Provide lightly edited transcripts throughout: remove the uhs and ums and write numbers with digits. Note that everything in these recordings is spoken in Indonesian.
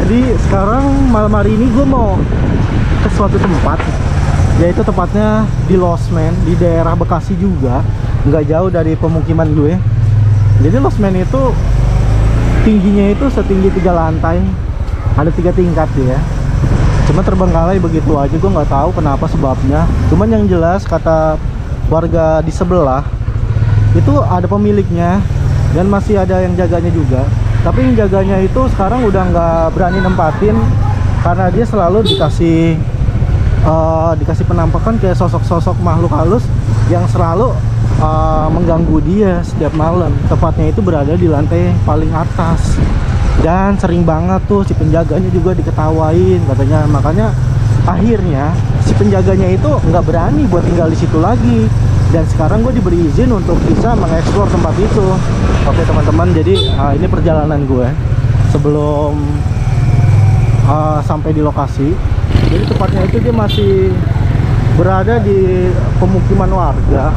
Jadi sekarang malam hari ini gue mau ke suatu tempat, yaitu tepatnya di Losmen, di daerah Bekasi juga, nggak jauh dari pemukiman gue. Jadi Losmen itu tingginya itu setinggi 3 lantai, ada 3 tingkat ya. Cuma terbengkalai begitu aja, gue nggak tahu kenapa sebabnya. Cuman yang jelas kata warga di sebelah itu ada pemiliknya dan masih ada yang jaganya juga. Tapi yang jaganya itu sekarang udah nggak berani nempatin karena dia selalu dikasih penampakan kayak sosok-sosok makhluk halus yang selalu mengganggu dia setiap malam. Tepatnya itu berada di lantai paling atas dan sering banget tuh si penjaganya juga diketawain katanya. Makanya akhirnya si penjaganya itu nggak berani buat tinggal di situ lagi. Dan sekarang gue diberi izin untuk bisa mengeksplor tempat itu. Oke teman-teman, jadi ini perjalanan gue sebelum sampai di lokasi. Jadi tepatnya itu dia masih berada di pemukiman warga.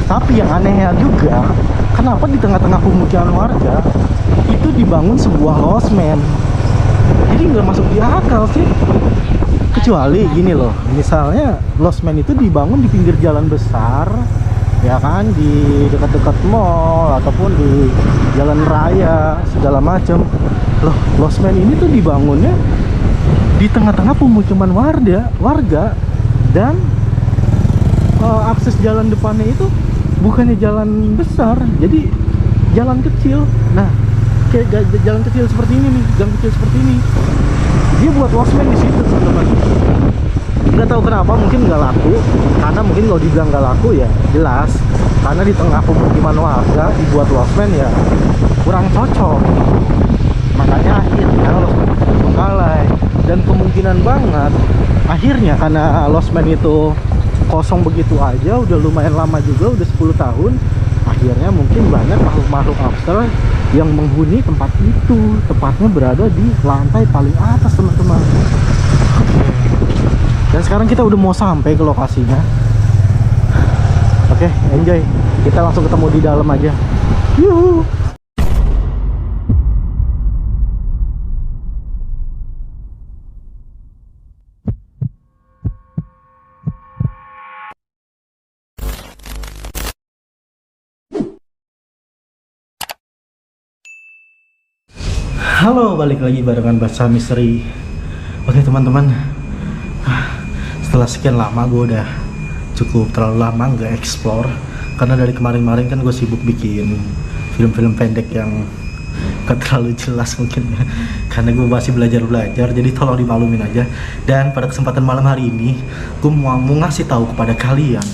Tapi yang anehnya juga, kenapa di tengah-tengah pemukiman warga itu dibangun sebuah losmen? Jadi nggak masuk di akal sih. Kecuali gini loh, misalnya losmen itu dibangun di pinggir jalan besar, ya kan, di dekat-dekat mall ataupun di jalan raya segala macam. Loh, losmen ini tuh dibangunnya di tengah-tengah pemukiman warga dan akses jalan depannya itu bukannya jalan besar, jadi jalan kecil. Nah, kayak jalan kecil seperti ini nih, gang kecil seperti ini. Dia buat losmen di situ, teman-teman. Nggak tahu kenapa, mungkin nggak laku. Karena mungkin kalau dibilang nggak laku ya jelas, karena di tengah pemukiman warga dibuat losmen ya kurang cocok. Makanya akhirnya losmen terbengkalai. Dan kemungkinan banget akhirnya karena losmen itu kosong begitu aja, udah lumayan lama juga, udah 10 tahun. Akhirnya mungkin banyak makhluk-makhluk abstrak yang menghuni tempat itu. Tepatnya berada di lantai paling atas, teman-teman. Dan sekarang kita udah mau sampai ke lokasinya. Oke, enjoy. Kita langsung ketemu di dalam aja. Yuhu. Halo, balik lagi barengan Bahasa Misteri. Oke teman-teman, setelah sekian lama gue udah cukup terlalu lama nggak explore, karena dari kemarin-kemarin kan gue sibuk bikin film-film pendek yang gak terlalu jelas mungkin ya, karena gue masih belajar, jadi tolong dimaklumin aja. Dan pada kesempatan malam hari ini gue mau ngasih tahu kepada kalian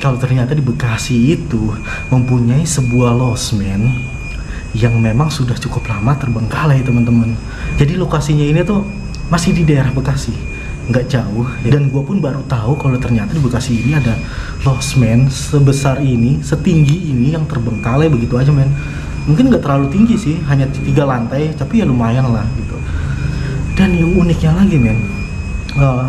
kalau ternyata di Bekasi itu mempunyai sebuah losmen yang memang sudah cukup lama terbengkalai, teman-teman. Jadi lokasinya ini tuh masih di daerah Bekasi, nggak jauh. Dan gue pun baru tahu kalau ternyata di Bekasi ini ada losmen sebesar ini, setinggi ini yang terbengkalai begitu aja, men. Mungkin nggak terlalu tinggi sih, hanya 3 lantai, tapi ya lumayan lah gitu. Dan yang uniknya lagi, men,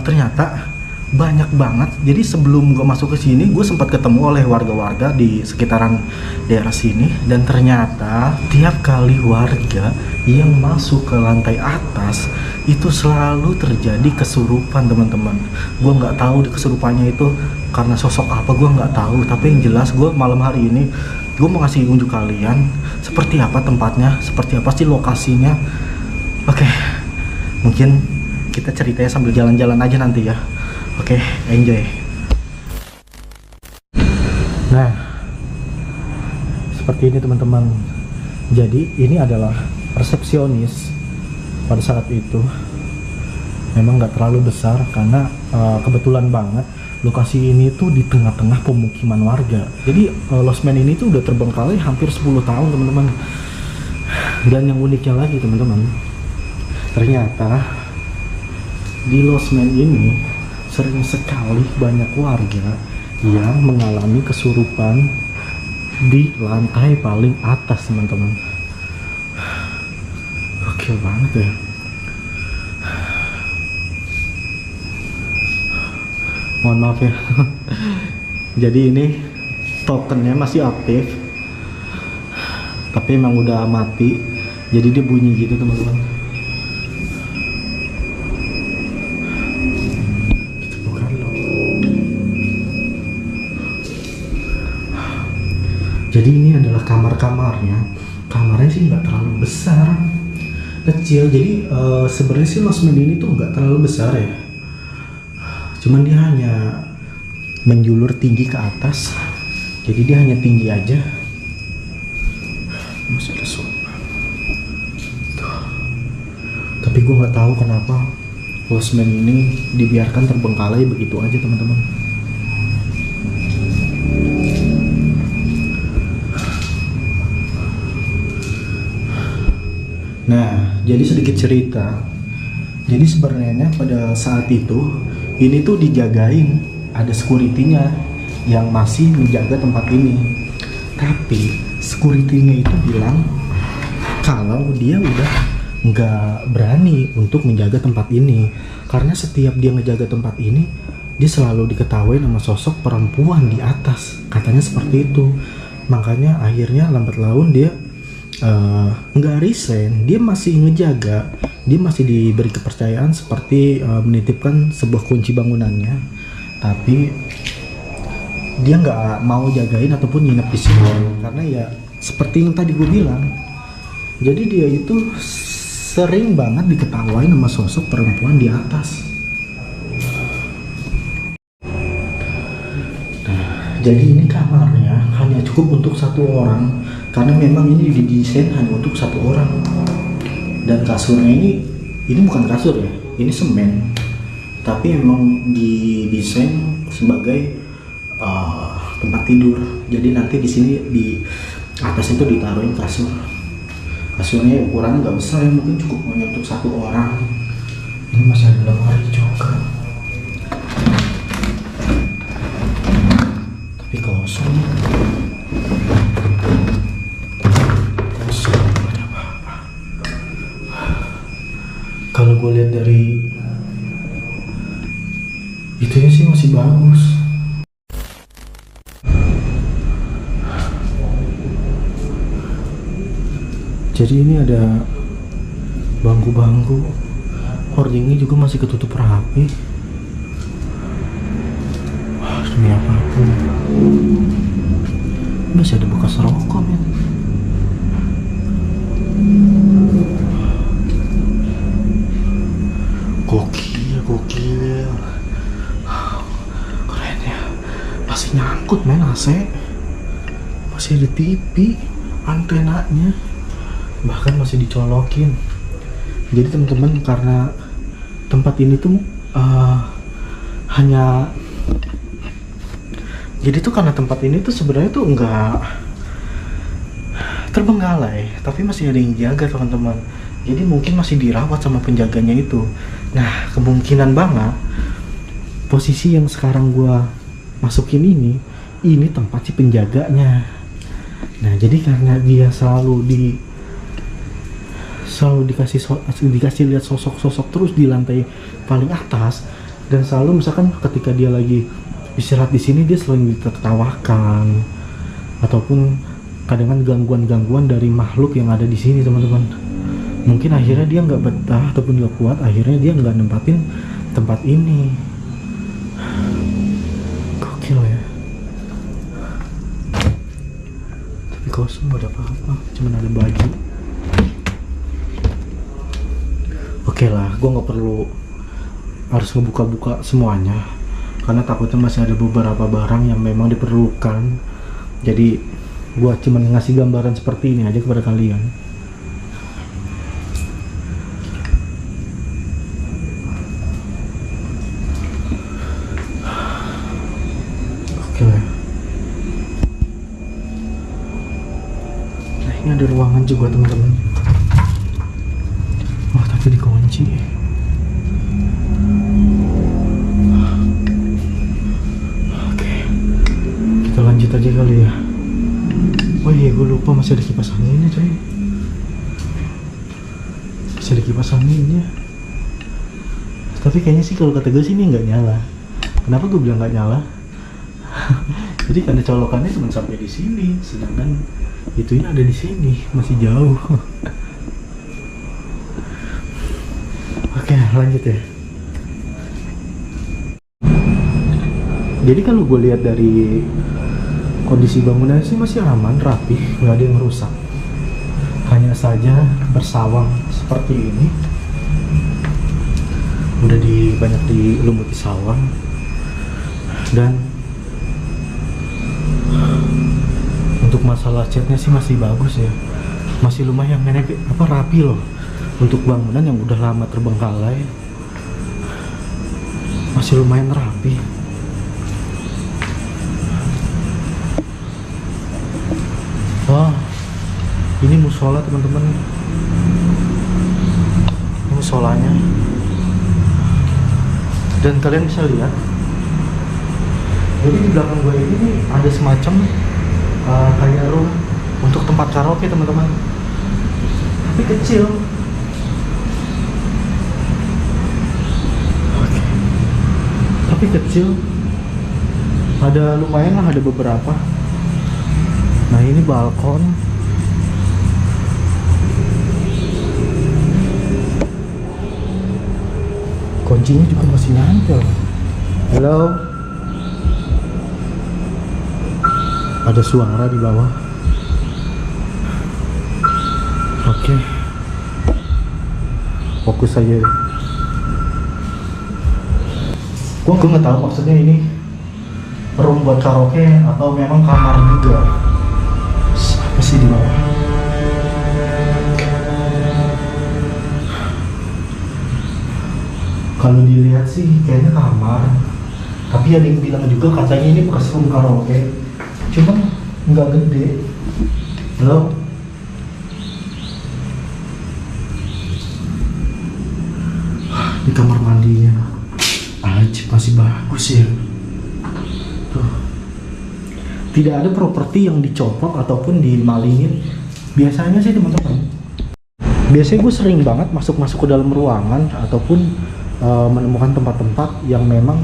ternyata banyak banget. Jadi sebelum gue masuk ke sini, gue sempat ketemu oleh warga-warga di sekitaran daerah sini, dan ternyata tiap kali warga yang masuk ke lantai atas itu selalu terjadi kesurupan, teman-teman. Gue nggak tahu di kesurupannya itu karena sosok apa, gue nggak tahu. Tapi yang jelas gue malam hari ini gue mau ngasih unjuk kalian seperti apa tempatnya, seperti apa sih lokasinya. Oke, mungkin kita ceritanya sambil jalan-jalan aja nanti ya. Oke, enjoy. Nah, seperti ini teman-teman. Jadi ini adalah resepsionis pada saat itu. Memang nggak terlalu besar karena kebetulan banget lokasi ini tuh di tengah-tengah pemukiman warga. Jadi losmen ini tuh udah terbengkalai hampir 10 tahun, teman-teman. Dan yang uniknya lagi, teman-teman, ternyata di losmen ini sering sekali banyak warga yang mengalami kesurupan di lantai paling atas, teman-teman. Gokil banget ya. Mohon maaf ya. Jadi ini tokennya masih aktif, tapi emang udah mati. Jadi dia bunyi gitu teman-teman. Kita buka dulu. Jadi ini adalah kamar-kamarnya. Kamarnya sih nggak terlalu besar, kecil. Jadi sebenarnya sih losmen ini tuh nggak terlalu besar ya. Cuman dia hanya menjulur tinggi ke atas. Jadi dia hanya tinggi aja. Masih ada sofa. Tapi gue nggak tahu kenapa losmen ini dibiarkan terbengkalai begitu aja teman-teman. Nah, jadi sedikit cerita. Jadi sebenarnya pada saat itu ini tuh dijagain, ada security-nya yang masih menjaga tempat ini. Tapi security-nya itu bilang kalau dia udah nggak berani untuk menjaga tempat ini, karena setiap dia ngejaga tempat ini dia selalu diketahui sama sosok perempuan di atas, katanya seperti itu. Makanya akhirnya lambat laun dia nggak resign, dia masih ngejaga, dia masih diberi kepercayaan seperti menitipkan sebuah kunci bangunannya, tapi dia nggak mau jagain ataupun nginep di sini karena ya seperti yang tadi gue bilang. Jadi dia itu sering banget diketawain sama sosok perempuan di atas. Nah, jadi ini kamarnya hanya cukup untuk satu orang karena memang ini didesain hanya untuk satu orang. Dan kasurnya ini bukan kasur ya, ini semen. Tapi emang didesain sebagai tempat tidur. Jadi nanti di sini di atas itu ditaruhin kasur. Kasurnya ukurannya nggak besar ya, mungkin cukup hanya untuk satu orang. Ini masih ada lemari juga, tapi kosong. Kosong, nggak ada apa-apa. Kalau gue lihat dari itunya sih masih bagus. Jadi ini ada bangku-bangku, hordingnya juga masih ketutup rapi. Wah, demi apapun masih ada bekas rokok men. Gokil keren ya, masih nyangkut men AC, masih ada TV, antenanya bahkan masih dicolokin. Jadi teman-teman, karena tempat ini tuh hanya jadi tuh karena tempat ini tuh sebenarnya tuh enggak terbengkalai, tapi masih ada yang jaga teman-teman. Jadi mungkin masih dirawat sama penjaganya itu. Nah, kemungkinan banget posisi yang sekarang gua masukin ini tempat si penjaganya. Nah, jadi karena dia selalu dikasih lihat sosok-sosok terus di lantai paling atas, dan selalu misalkan ketika dia lagi istirahat di sini dia selalu ditertawakan ataupun kadang gangguan-gangguan dari makhluk yang ada di sini teman-teman. Mungkin akhirnya dia nggak betah ataupun nggak kuat, akhirnya dia nggak nempatin tempat ini. Gokil ya. Tapi kosong, gak ada apa-apa, cuman ada baju. Oke lah, gue nggak perlu harus ngebuka-buka semuanya karena takutnya masih ada beberapa barang yang memang diperlukan. Jadi gue cuma ngasih gambaran seperti ini aja kepada kalian. Oke lah. Nah, ini ada ruangan juga teman-teman. Wah, tapi dikunci. Oke, kita lanjut aja kali ya. Oh iya, gue lupa masih ada kipas anginnya coy. Masih ada kipas anginnya. Tapi kayaknya sih kalau kata gue sih ini nggak nyala. Kenapa gue bilang nggak nyala? Jadi karena colokannya cuma sampai di sini, sedangkan itunya ada di sini, masih jauh. Oke, lanjut ya. Jadi kalau gue lihat dari kondisi bangunannya sih masih aman, rapi, nggak ada yang rusak. Hanya saja bersawang seperti ini. Udah banyak dilumbuti sawang. Dan untuk masalah catnya sih masih bagus ya. Masih lumayan rapi loh. Untuk bangunan yang udah lama terbengkalai, masih lumayan rapi. Wah, ini musola teman-teman. Ini musolanya. Dan kalian bisa lihat, jadi di belakang gue ini ada semacam kayak room untuk tempat karaoke teman-teman. Tapi kecil. Oke. Tapi kecil. Ada lumayan lah, ada beberapa. Nah ini balkon. Kuncinya juga masih nempel. Halo. Ada suara di bawah. Oke. Fokus aja. Gua nggak tahu maksudnya ini room buat karaoke atau memang kamar juga. Apa sih di bawah? Kalau dilihat sih kayaknya kamar, tapi ada yang bilang juga katanya ini bekas room karaoke, cuma nggak gede. Halo? Di kamar mandinya ajib, masih bagus ya. Tuh. Tidak ada properti yang dicopot ataupun dimalingin. Biasanya sih teman-teman, biasanya gue sering banget masuk ke dalam ruangan ataupun menemukan tempat-tempat yang memang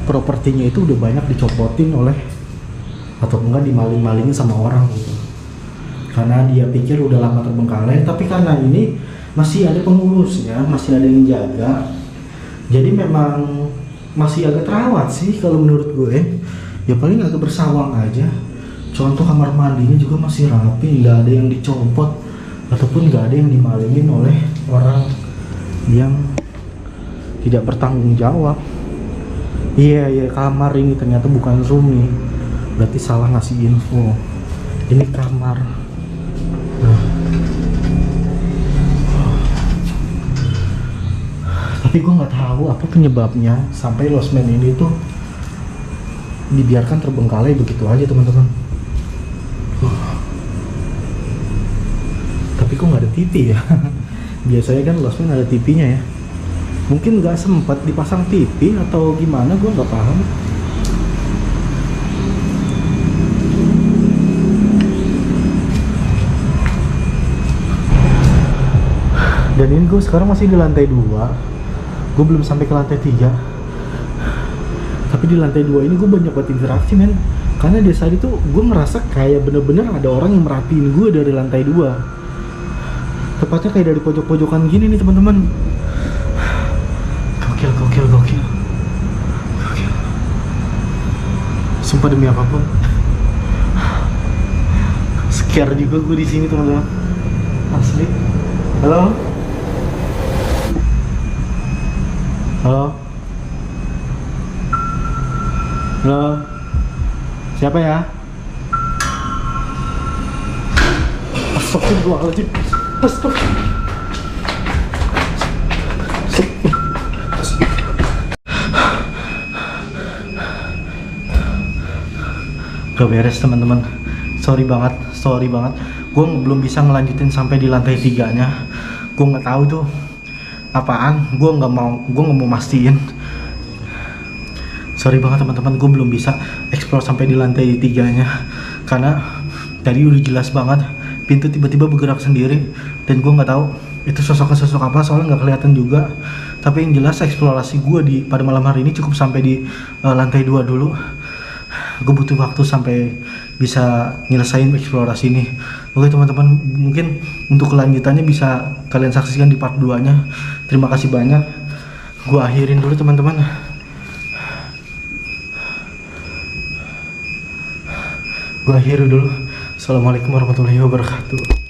propertinya itu udah banyak dicopotin oleh atau enggak dimaling-malingin sama orang gitu, karena dia pikir udah lama terbengkalai. Tapi karena ini masih ada pengurusnya, masih ada yang jaga, jadi memang masih agak terawat sih kalau menurut gue. Ya paling agak bersawang aja. Contoh kamar mandinya juga masih rapi, nggak ada yang dicopot ataupun nggak ada yang dimalingin oleh orang yang tidak bertanggung jawab. Iya, kamar ini ternyata bukan room nih. Berarti salah ngasih info. Ini kamar. Nah. Tapi gue nggak tahu apa penyebabnya sampai losmen ini tuh dibiarkan terbengkalai begitu aja teman-teman. Tapi kok nggak ada TV ya? Biasanya kan losmen ada TV-nya ya. Mungkin nggak sempat dipasang TV atau gimana, gue nggak paham. Dan ini gue sekarang masih di lantai 2. Gue belum sampai ke lantai 3. Tapi di lantai 2 ini gue banyak buat interaksi men. Karena di saat itu gue ngerasa kayak bener-bener ada orang yang merhatiin gue dari lantai 2. Tepatnya kayak dari pojok-pojokan gini nih teman-teman. Gokil. Sumpah demi apapun. Scare juga gue di sini teman-teman. Asli. Halo. Siapa ya? Astagfirullahaladzim. Gak beres teman-teman. Sorry banget. Gue belum bisa ngelanjutin sampai di lantai 3-nya. Gue nggak tahu tuh apaan. Gue nggak mau mastiin. Sorry banget teman-teman. Gue belum bisa explore sampai di lantai 3-nya karena tadi udah jelas banget pintu tiba-tiba bergerak sendiri dan gue nggak tahu itu sosok apa, soalnya nggak kelihatan juga. Tapi yang jelas eksplorasi gue pada malam hari ini cukup sampai di lantai 2 dulu. gue butuh waktu sampai bisa nyelesain eksplorasi ini. Oke teman-teman, mungkin untuk kelanjutannya bisa kalian saksikan di part 2 nya. Terima kasih banyak. Gue akhirin dulu teman-teman. Gue akhiri dulu. Assalamualaikum warahmatullahi wabarakatuh.